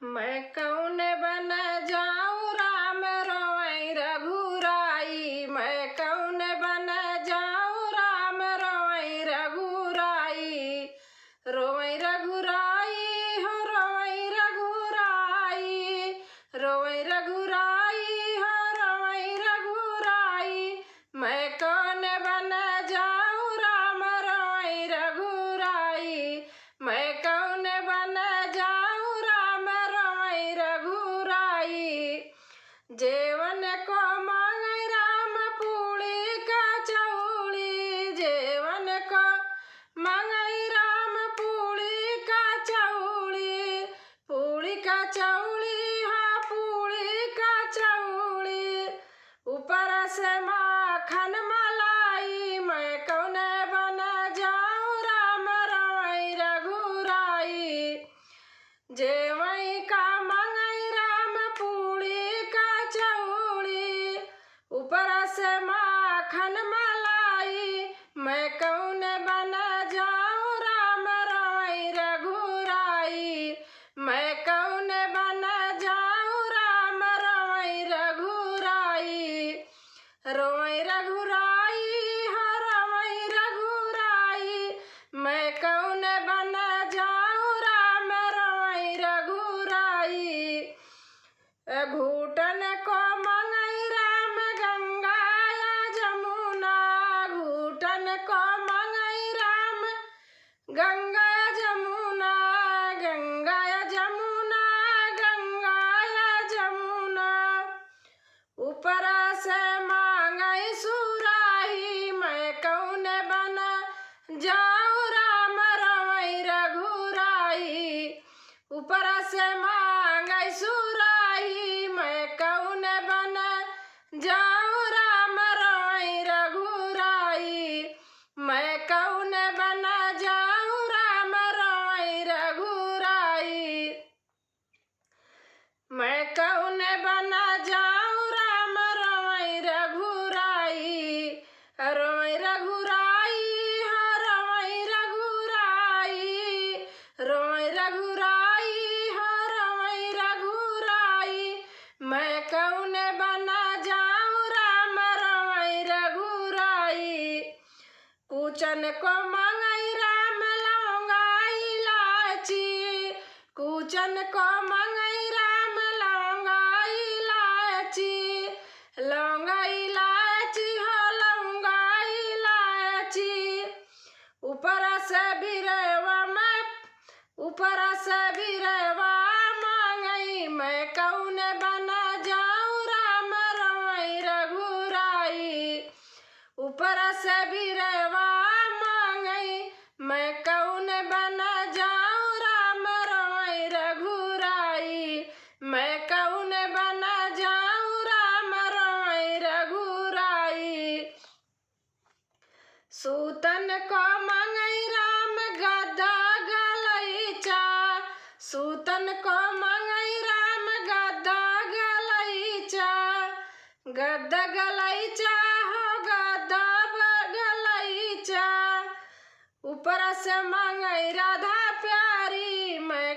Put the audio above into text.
मैं कौन बन जाऊं राम रोवै रघुराई। मैं कौन बन जाऊं राम रोवै रघुराई। रोवै रघुराई हो रोवै रघुराई। रोवै रघुराई हो रोवै रघुराई। मैं कौन बन जाऊं राम रोवै रघुराई। मैं कौन बन जाऊं राम रोवै रघुराई। जेवन को मांगै राम पूड़ी का चौड़ी। जेवन को मांगै राम पूड़ी का चौड़ी। पूड़ी का चौड़ी हाँ पूड़ी का चौड़ी। ऊपर से माखन मलाई। मैं कौन बन जाऊं राम रोवै रघुराई। जेवै का मांगै राम पूड़ी का चौड़ी। ऊपर से माखन मलाई। मैं कौन बन जाऊं राम रोवै रघुराई। मैं कौन बन जाऊं राम रोवै रघुराई। रोवै रघुराई हो रोवै रघुराई। मैं कौन बन जाऊं राम रोवै रघुराई। घूटन को मांगै राम गंगा या जमुना। घूटन को मांगै राम गंगा या जमुना। गंगा या जमुना गंगा या जमुना। ऊपर से मांगै सुराही। मैं कौन बन जाऊं राम रोवै रघुराई। ऊपर से मांगै सुराही। मैं कौन बन जाऊं राम रोवै रघुराई। मैं कौन बन जाऊं राम रोवै रघुराई। मैं कौन बन जाऊं राम रोवै रघुराई। रोवै रघुराई हो रोवै रघुराई। रोवै रघुराई हो रोवै रघुराई। मैं कौन बन जाऊं राम रोवै रघुराई। कूचन को मांगै राम लौंगा इलायची। कूचन को मांगै राम लौंगा इलायची। लौंगा इलायची हो लौंगा इलायची। ऊपर से बिरवा मैं ऊपर से बिरवा मांगै। मैं कौन बन जाऊं राम रोवै रघुराई। ऊपर से बिरवा मांगै। मैं कौन बन जाऊं राम रोवै रघुराई। मैं कौन बन जाऊं राम रोवै रघुराई। सूतन को मांगै राम गदा गलैचा। सूतन को मांगै राम गदा गलैचा। गदा गलैचा हो गदा गलैचा। ऊपर से मांगै राधा प्यारी। मैं